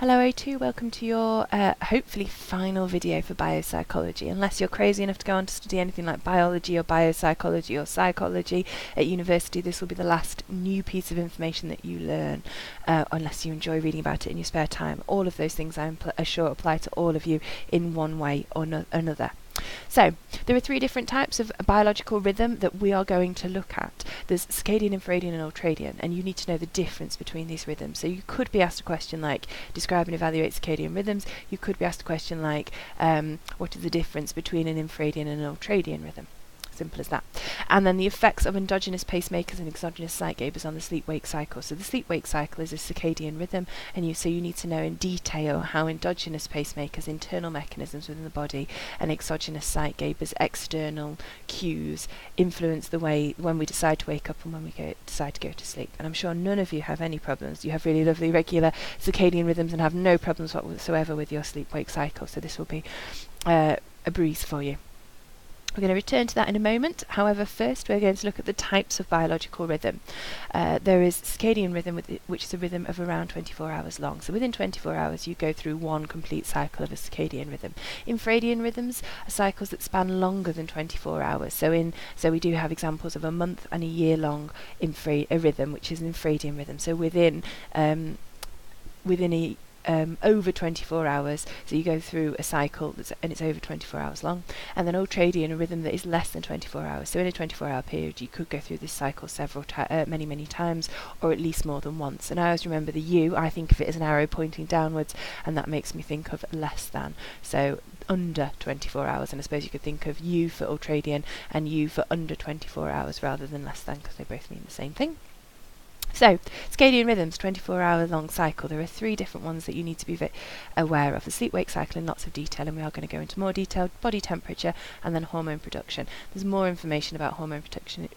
Hello O2, welcome to your hopefully final video for biopsychology. Unless you're crazy enough to go on to study anything like biology or biopsychology or psychology at university, this will be the last new piece of information that you learn, unless you enjoy reading about it in your spare time. All of those things I'm sure apply to all of you in one way or another. So, there are three different types of biological rhythm that we are going to look at. There's circadian, infradian and ultradian, and you need to know the difference between these rhythms. So you could be asked a question like, describe and evaluate circadian rhythms. You could be asked a question like, what is the difference between an infradian and an ultradian rhythm? Simple as that. And then the effects of endogenous pacemakers and exogenous Zeitgebers on the sleep-wake cycle. So the sleep-wake cycle is a circadian rhythm, and you need to know in detail how endogenous pacemakers, internal mechanisms within the body, and exogenous Zeitgebers, external cues, influence the way when we decide to wake up and when we decide to go to sleep. And I'm sure none of you have any problems. You have really lovely regular circadian rhythms and have no problems whatsoever with your sleep-wake cycle. So this will be a breeze for you. We're going to return to that in a moment. However, first we're going to look at the types of biological rhythm. There is circadian rhythm, which is a rhythm of around 24 hours long. So within 24 hours you go through one complete cycle of a circadian rhythm. Infradian rhythms are cycles that span longer than 24 hours. So we do have examples of a month and a year long a rhythm, which is an infradian rhythm. So within over 24 hours, so you go through a cycle and it's over 24 hours long. And then ultradian, a rhythm that is less than 24 hours. So in a 24-hour period you could go through this cycle many times, or at least more than once. And I always remember the U, I think of it as an arrow pointing downwards, and that makes me think of less than. So under 24 hours, and I suppose you could think of U for ultradian and U for under 24 hours rather than less than, because they both mean the same thing. So, circadian rhythms, 24-hour long cycle. There are three different ones that you need to be aware of. The sleep-wake cycle in lots of detail, and we are going to go into more detail, body temperature, and then hormone production. There's more information about hormone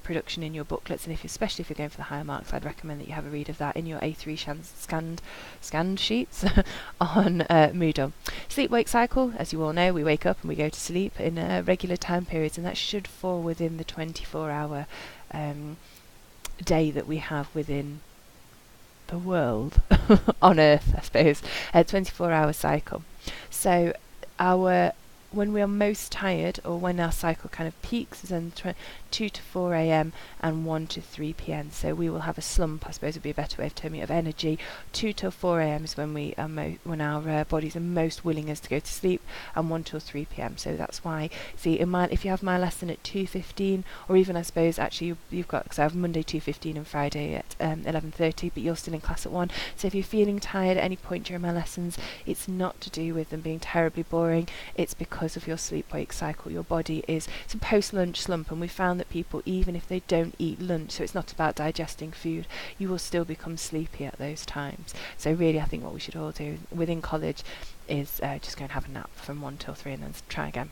production in your booklets, and especially if you're going for the higher marks, I'd recommend that you have a read of that in your A3 scanned sheets on Moodle. Sleep-wake cycle, as you all know, we wake up and we go to sleep in regular time periods, and that should fall within the 24-hour day that we have within the world on Earth, I suppose, a 24-hour cycle. So when we are most tired, or when our cycle kind of peaks, is in 2 to 4 a.m. and 1 to 3 p.m. So we will have a slump, I suppose would be a better way of terming it, of energy. 2 till 4 a.m. is when when our bodies are most willing us to go to sleep, and 1 till 3 p.m. So that's why, see, if you have my lesson at 2:15, or even I suppose actually you've got, because I have Monday 2:15 and Friday at 11:30, but you're still in class at 1. So if you're feeling tired at any point during my lessons, it's not to do with them being terribly boring, it's because of your sleep-wake cycle. Your body is, it's a post-lunch slump, and we found that people, even if they don't eat lunch, so it's not about digesting food, you will still become sleepy at those times. So really I think what we should all do within college is just go and have a nap from 1 till 3 and then try again.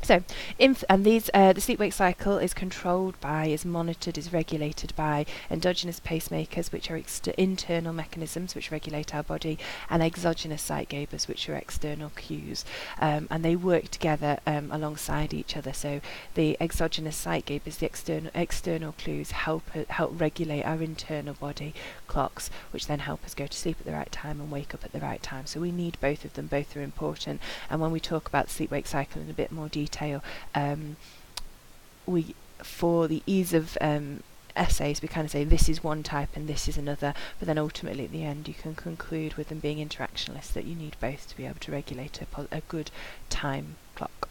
So, the sleep-wake cycle is controlled by, is monitored, is regulated by endogenous pacemakers, which are internal mechanisms which regulate our body, and exogenous Zeitgebers, which are external cues, and they work together alongside each other. So the exogenous Zeitgebers, the external clues, help regulate our internal body clocks, which then help us go to sleep at the right time and wake up at the right time. So we need both of them. Both are important. And when we talk about the sleep-wake cycle in a bit more detail, for the ease of essays, we kind of say this is one type and this is another, but then ultimately at the end you can conclude with them being interactionalists that you need both to be able to regulate a good time clock,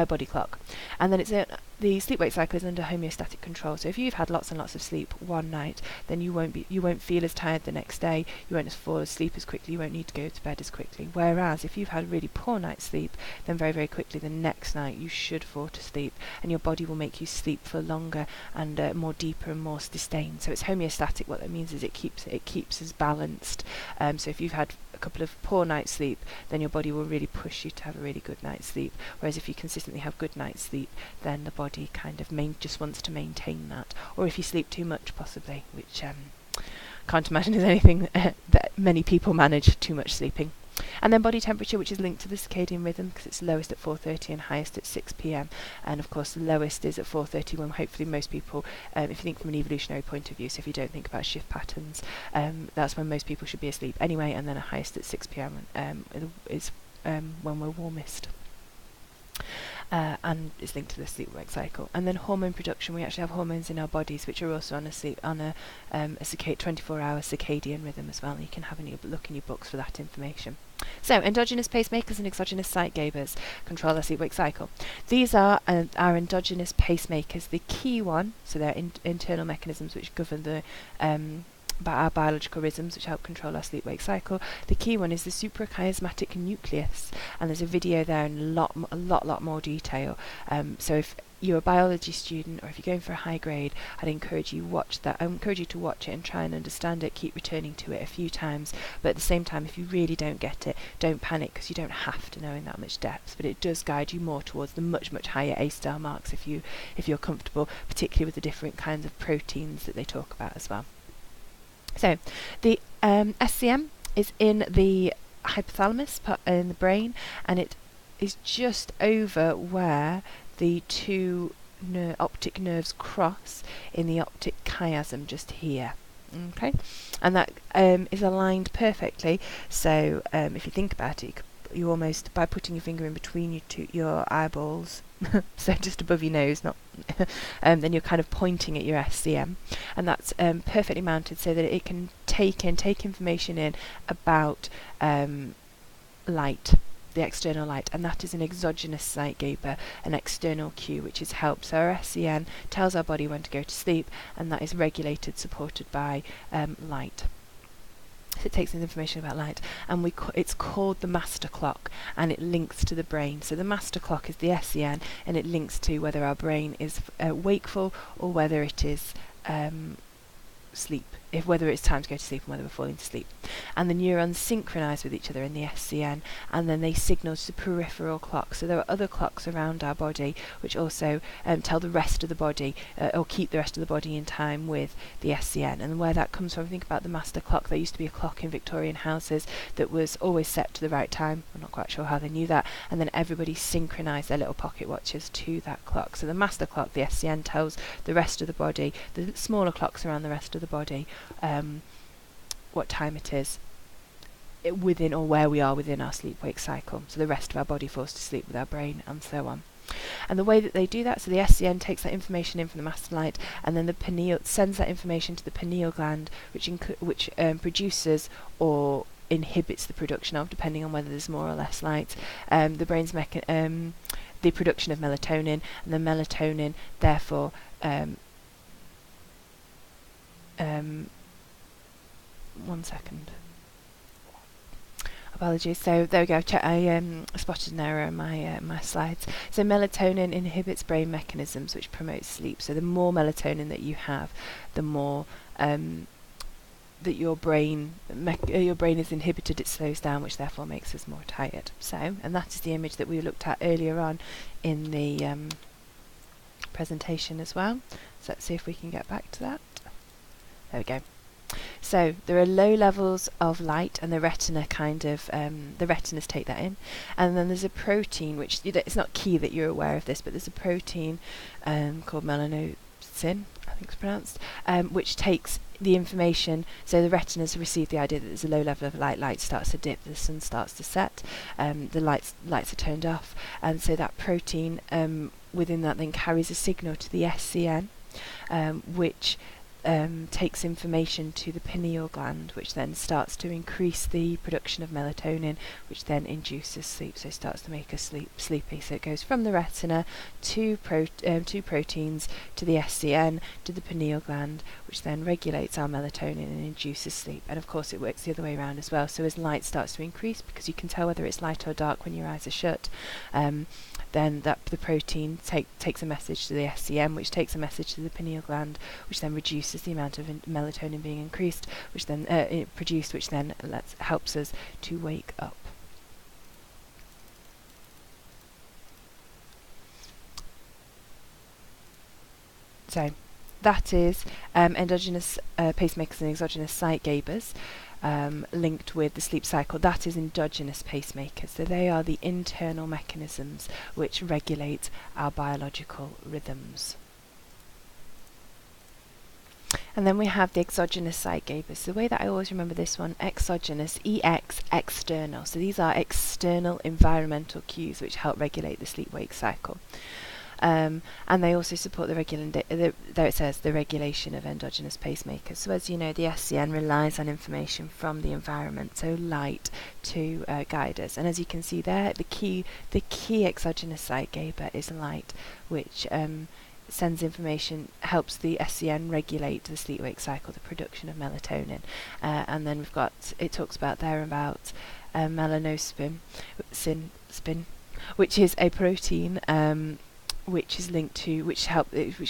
body clock. And then the sleep-wake cycle is under homeostatic control. So if you've had lots and lots of sleep one night, then you won't feel as tired the next day, you won't fall asleep as quickly, you won't need to go to bed as quickly. Whereas if you've had a really poor night's sleep, then very, very quickly the next night you should fall to sleep, and your body will make you sleep for longer and more deeper and more sustained. So it's homeostatic. What that means is it keeps us balanced. So if you've had a couple of poor night's sleep, then your body will really push you to have a really good night's sleep. Whereas if you consistently have good night's sleep, then the body kind of just wants to maintain that. Or if you sleep too much, possibly, which can't imagine is anything that many people manage, too much sleeping. And then body temperature, which is linked to the circadian rhythm because it's lowest at 4:30 and highest at 6 p.m. And of course the lowest is at 4:30 when hopefully most people, if you think from an evolutionary point of view, so if you don't think about shift patterns, that's when most people should be asleep anyway, and then a highest at 6 p.m. Is when we're warmest. And it's linked to the sleep-wake cycle. And then hormone production, we actually have hormones in our bodies which are also on a 24-hour circadian rhythm as well, and you can have a look in your books for that information. So, endogenous pacemakers and exogenous zeitgebers control our sleep-wake cycle. These are our endogenous pacemakers. The key one, so they're internal mechanisms which govern the our biological rhythms which help control our sleep-wake cycle. The key one is the suprachiasmatic nucleus, and there's a video there in a lot more detail. So if you're a biology student or if you're going for a high grade, I'd encourage you watch that. I encourage you to watch it and try and understand it. Keep returning to it a few times, but at the same time, if you really don't get it, don't panic, because you don't have to know in that much depth. But it does guide you more towards the much higher A-star marks if you're comfortable, particularly with the different kinds of proteins that they talk about as well. So, the SCM is in the hypothalamus in the brain, and it is just over where the two optic nerves cross in the optic chiasm, just here. Okay, and that is aligned perfectly. So, if you think about it, you almost, by putting your finger in between your eyeballs, so just above your nose, not then you're kind of pointing at your SCM, and that's perfectly mounted so that it can take information in about light, the external light, and that is an exogenous zeitgeber, an external cue which is help. So our SCN tells our body when to go to sleep, and that is regulated, supported by light. So it takes in information about light, and it's called the master clock, and it links to the brain. So the master clock is the SCN, and it links to whether our brain is wakeful or whether it is sleep, whether it's time to go to sleep and whether we're falling to sleep. And the neurons synchronize with each other in the SCN, and then they signal to the peripheral clock. So there are other clocks around our body which also tell the rest of the body or keep the rest of the body in time with the SCN. And where that comes from, think about the master clock. There used to be a clock in Victorian houses that was always set to the right time. I'm not quite sure how they knew that, and then everybody synchronized their little pocket watches to that clock. So the master clock, the SCN, tells the rest of the body, the smaller clocks around the rest of the body, what time it is within, or where we are within our sleep-wake cycle. So the rest of our body falls to sleep with our brain, and so on. And the way that they do that, so the SCN takes that information in from the master light, and then the pineal sends that information to the pineal gland, which produces or inhibits the production of, depending on whether there's more or less light, the brain's the production of melatonin, and the melatonin therefore one second. Apologies. So there we go. I spotted an error in my slides. So melatonin inhibits brain mechanisms which promote sleep. So the more melatonin that you have, the more that your brain is inhibited. It slows down, which therefore makes us more tired. So, and that is the image that we looked at earlier on in the presentation as well. So let's see if we can get back to that. There we go. So there are low levels of light, and the retina the retinas take that in, and then there's a protein which it's not key that you're aware of this, but there's a protein called melanosin, I think it's pronounced, which takes the information. So the retinas receive the idea that there's a low level of light starts to dip, the sun starts to set, the lights are turned off, and so that protein within that then carries a signal to the SCN, which takes information to the pineal gland, which then starts to increase the production of melatonin, which then induces sleep, so starts to make us sleepy. So it goes from the retina to proteins to the SCN to the pineal gland, which then regulates our melatonin and induces sleep. And of course it works the other way around as well. So as light starts to increase, because you can tell whether it's light or dark when your eyes are shut, then the protein takes a message to the SCM, which takes a message to the pineal gland, which then reduces the amount of melatonin being increased, which then produced, which then helps us to wake up. So that is endogenous pacemakers and exogenous zeitgebers. linked with the sleep cycle. That is endogenous pacemakers. So they are the internal mechanisms which regulate our biological rhythms. And then we have the exogenous zeitgebers. The way that I always remember this one, exogenous, EX, external. So these are external environmental cues which help regulate the sleep-wake cycle. And they also support there it says the regulation of endogenous pacemakers. So as you know, the SCN relies on information from the environment, so light, to guide us. And as you can see there, the key exogenous zeitgeber is light, which sends information, helps the SCN regulate the sleep-wake cycle, the production of melatonin. And then it talks about melanospin, which is a protein which is linked to, which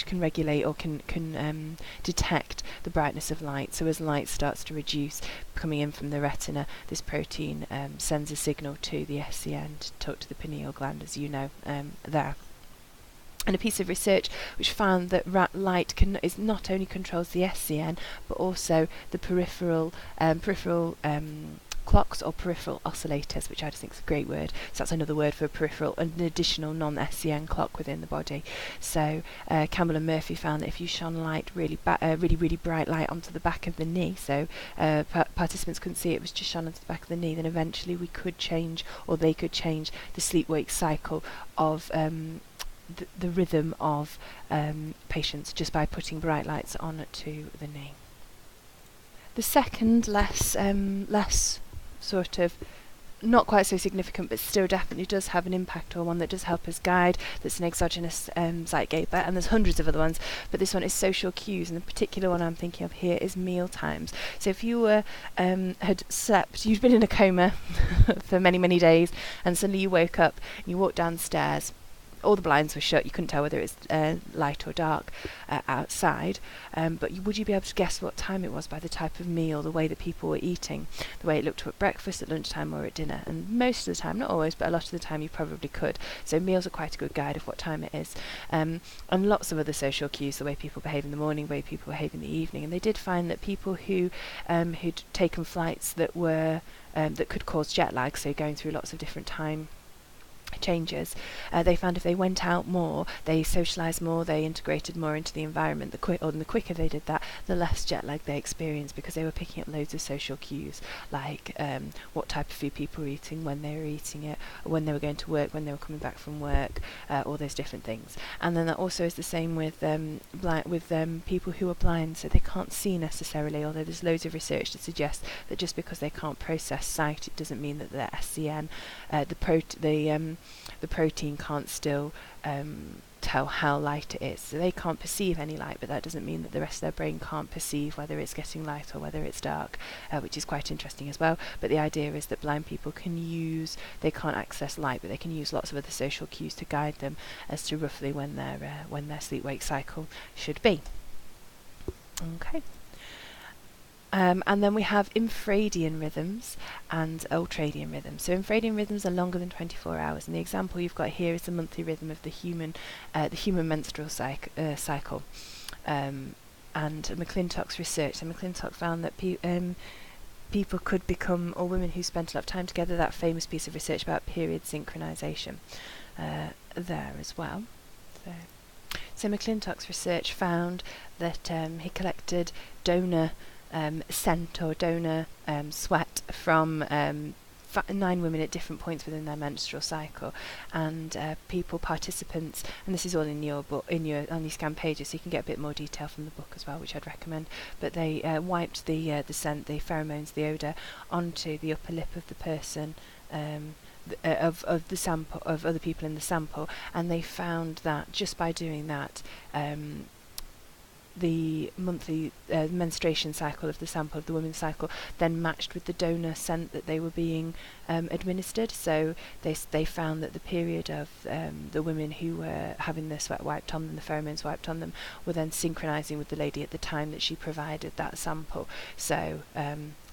can regulate or can detect the brightness of light. So as light starts to reduce coming in from the retina, this protein sends a signal to the SCN to talk to the pineal gland, as you know there. And a piece of research which found that light is not only controls the SCN, but also the peripheral clocks or peripheral oscillators, which I just think is a great word. So that's another word for peripheral, an additional non-SCN clock within the body. So Campbell and Murphy found that if you shone light, really bright light onto the back of the knee, so participants couldn't see it was just shone onto the back of the knee, then eventually they could change the sleep-wake cycle of the rhythm of patients just by putting bright lights on to the knee. The second, less sort of not quite so significant, but still definitely does have an impact, or one that does help us guide, that's an exogenous zeitgeber, and there's hundreds of other ones, but this one is social cues, and the particular one I'm thinking of here is meal times. So if you were had slept, you'd been in a coma for many, many days, and suddenly you woke up and you walked downstairs, all the blinds were shut, you couldn't tell whether it was light or dark outside, but would you be able to guess what time it was by the type of meal, the way that people were eating, the way it looked at breakfast, at lunchtime or at dinner? And most of the time, not always, but a lot of the time you probably could. So meals are quite a good guide of what time it is. And lots of other social cues, the way people behave in the morning, the way people behave in the evening. And they did find that people who'd taken flights that could cause jet lag, so going through lots of different time changes, they found if they went out more, they socialised more, they integrated more into the environment. The quicker they did that, the less jet lag they experienced, because they were picking up loads of social cues, like what type of food people were eating, when they were eating it, when they were going to work, when they were coming back from work, all those different things. And then that also is the same with people who are blind, so they can't see necessarily, although there's loads of research to suggest that just because they can't process sight, it doesn't mean that their SCN, the protein can't still tell how light it is. So they can't perceive any light, but that doesn't mean that the rest of their brain can't perceive whether it's getting light or whether it's dark, which is quite interesting as well. But the idea is that blind people they can't access light, but they can use lots of other social cues to guide them as to roughly when their sleep-wake cycle should be. Okay. And then we have infradian rhythms and ultradian rhythms. So infradian rhythms are longer than 24 hours, and the example you've got here is the monthly rhythm of the human menstrual cycle. And McClintock's research. So McClintock found that people could become, or women who spent a lot of time together, that famous piece of research about period synchronization there as well. So McClintock's research found that he collected donor scent or donor sweat from 9 women at different points within their menstrual cycle, and participants, and this is all in your book, on these scan pages, so you can get a bit more detail from the book as well, which I'd recommend. But they wiped the scent, the pheromones, the odour, onto the upper lip of the person, of the sample, of other people in the sample, and they found that just by doing that, the monthly menstruation cycle of the sample, of the women's cycle, then matched with the donor scent that they were being administered. So they found that the period of the women who were having the sweat wiped on them, the pheromones wiped on them, were then synchronising with the lady at the time that she provided that sample. So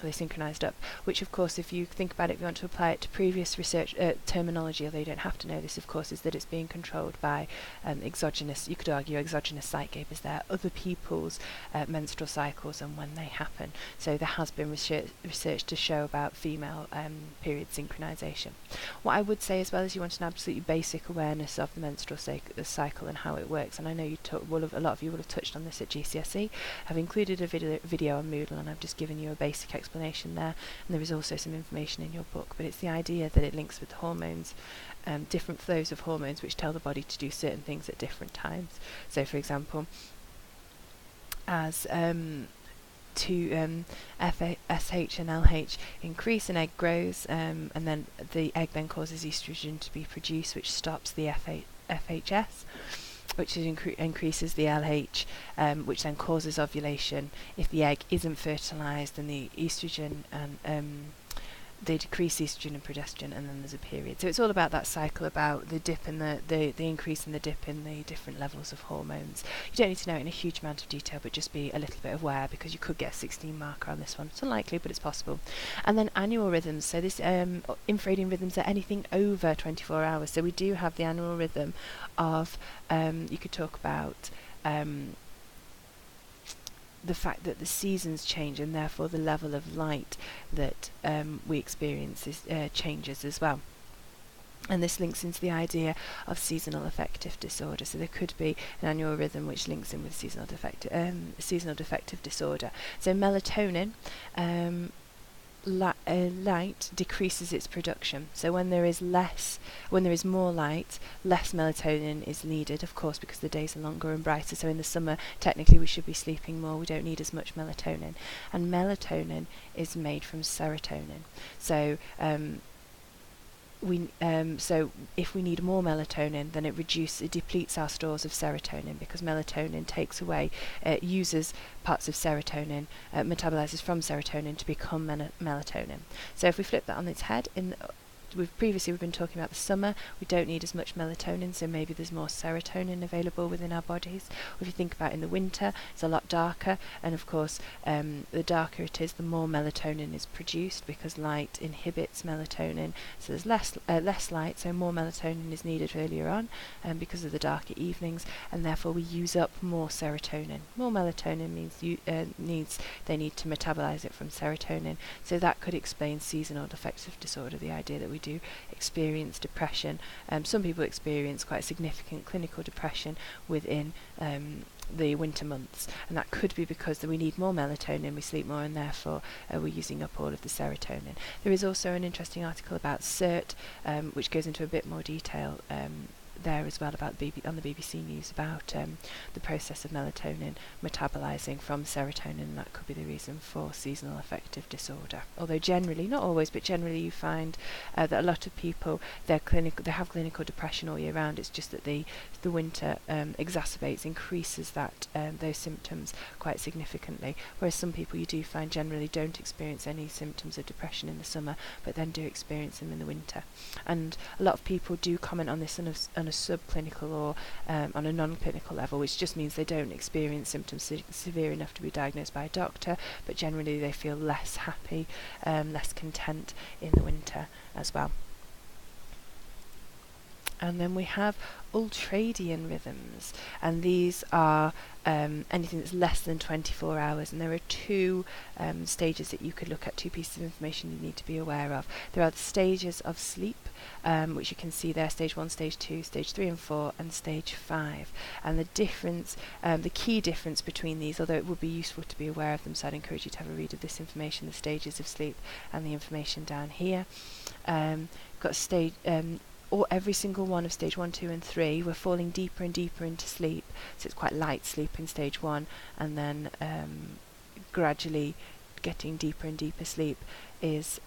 fully synchronized up, which of course, if you think about it, if you want to apply it to previous research terminology, although you don't have to know this, of course, is that it's being controlled by exogenous, you could argue exogenous sightgapers there, other people's menstrual cycles and when they happen. So there has been research to show about female period synchronization. What I would say as well is you want an absolutely basic awareness of the menstrual cycle and how it works, and I know a lot of you will have touched on this at GCSE. I've included a video on Moodle, and I've just given you a basic explanation there, and there is also some information in your book, but it's the idea that it links with hormones, different flows of hormones which tell the body to do certain things at different times. So for example, as SH and LH increase, an egg grows, and then the egg then causes estrogen to be produced, which stops the FHS, which increases the LH, which then causes ovulation. If the egg isn't fertilized, then the estrogen and they decrease estrogen and progesterone, and then there's a period. So it's all about that cycle, about the dip and the increase and the dip in the different levels of hormones. You don't need to know it in a huge amount of detail, but just be a little bit aware, because you could get a 16 marker on this one. It's unlikely, but it's possible. And then annual rhythms. So this infradian rhythms are anything over 24 hours. So we do have the annual rhythm of, you could talk about the fact that the seasons change, and therefore the level of light that we experience changes as well. And this links into the idea of seasonal affective disorder. So there could be an annual rhythm which links in with seasonal defective disorder. So melatonin, light decreases its production. So when there is more light, less melatonin is needed, of course, because the days are longer and brighter. So in the summer, technically we should be sleeping more. We don't need as much melatonin. And melatonin is made from serotonin. So so if we need more melatonin, then it depletes our stores of serotonin, because melatonin uses parts of serotonin, metabolizes from serotonin to become melatonin. So if we flip that on its head, we've been talking about the summer. We don't need as much melatonin, so maybe there's more serotonin available within our bodies. Or if you think about in the winter, it's a lot darker, and of course the darker it is, the more melatonin is produced, because light inhibits melatonin. So there's less light, so more melatonin is needed earlier on, because of the darker evenings, and therefore we use up more serotonin. More melatonin means they need to metabolize it from serotonin. So that could explain seasonal affective disorder, the idea that we do experience depression. Some people experience quite significant clinical depression within the winter months, and that could be because we need more melatonin, we sleep more, and therefore we're using up all of the serotonin. There is also an interesting article about CERT, which goes into a bit more detail there as well, about on the BBC News, about the process of melatonin metabolizing from serotonin, and that could be the reason for seasonal affective disorder. Although generally, not always, but generally you find that a lot of people, they have clinical depression all year round. It's just that the winter increases those symptoms quite significantly, whereas some people you do find generally don't experience any symptoms of depression in the summer, but then do experience them in the winter. And a lot of people do comment on this on a subclinical or on a non-clinical level, which just means they don't experience symptoms severe enough to be diagnosed by a doctor, but generally they feel less happy, less content in the winter as well. And then we have Ultradian rhythms, and these are anything that's less than 24 hours, and there are two stages that you could look at, two pieces of information you need to be aware of. There are the stages of sleep, which you can see there, stage 1, stage 2, stage 3 and 4, and stage 5. And the difference, the key difference between these, although it would be useful to be aware of them, so I'd encourage you to have a read of this information, the stages of sleep, and the information down here. Got stage or every single one of stage 1, 2 and 3, we're falling deeper and deeper into sleep. So it's quite light sleep in stage 1, and then gradually getting deeper and deeper sleep is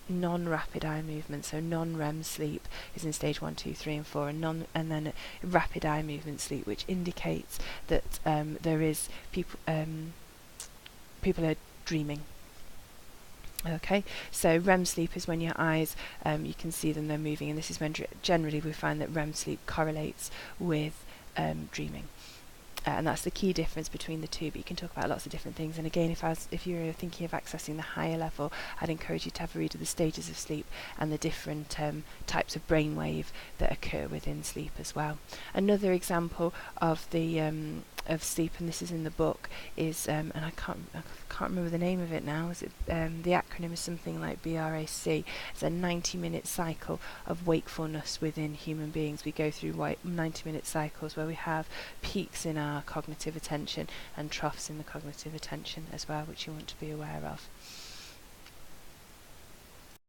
non-rapid eye movement. So non-REM sleep is in stage 1, 2, 3 and 4, and then rapid eye movement sleep, which indicates that there is people are dreaming. Okay, so REM sleep is when your eyes, you can see them, they're moving, and this is when generally we find that REM sleep correlates with dreaming. and that's the key difference between the two, but you can talk about lots of different things. And again, if you're thinking of accessing the higher level, I'd encourage you to have a read of the stages of sleep and the different types of brainwave that occur within sleep as well. Another example of the of sleep, and this is in the book, is and I can't remember the name of it now. Is it the acronym is something like BRAC? It's a 90-minute cycle of wakefulness within human beings. We go through 90-minute cycles where we have peaks in our cognitive attention and troughs in the cognitive attention as well, which you want to be aware of.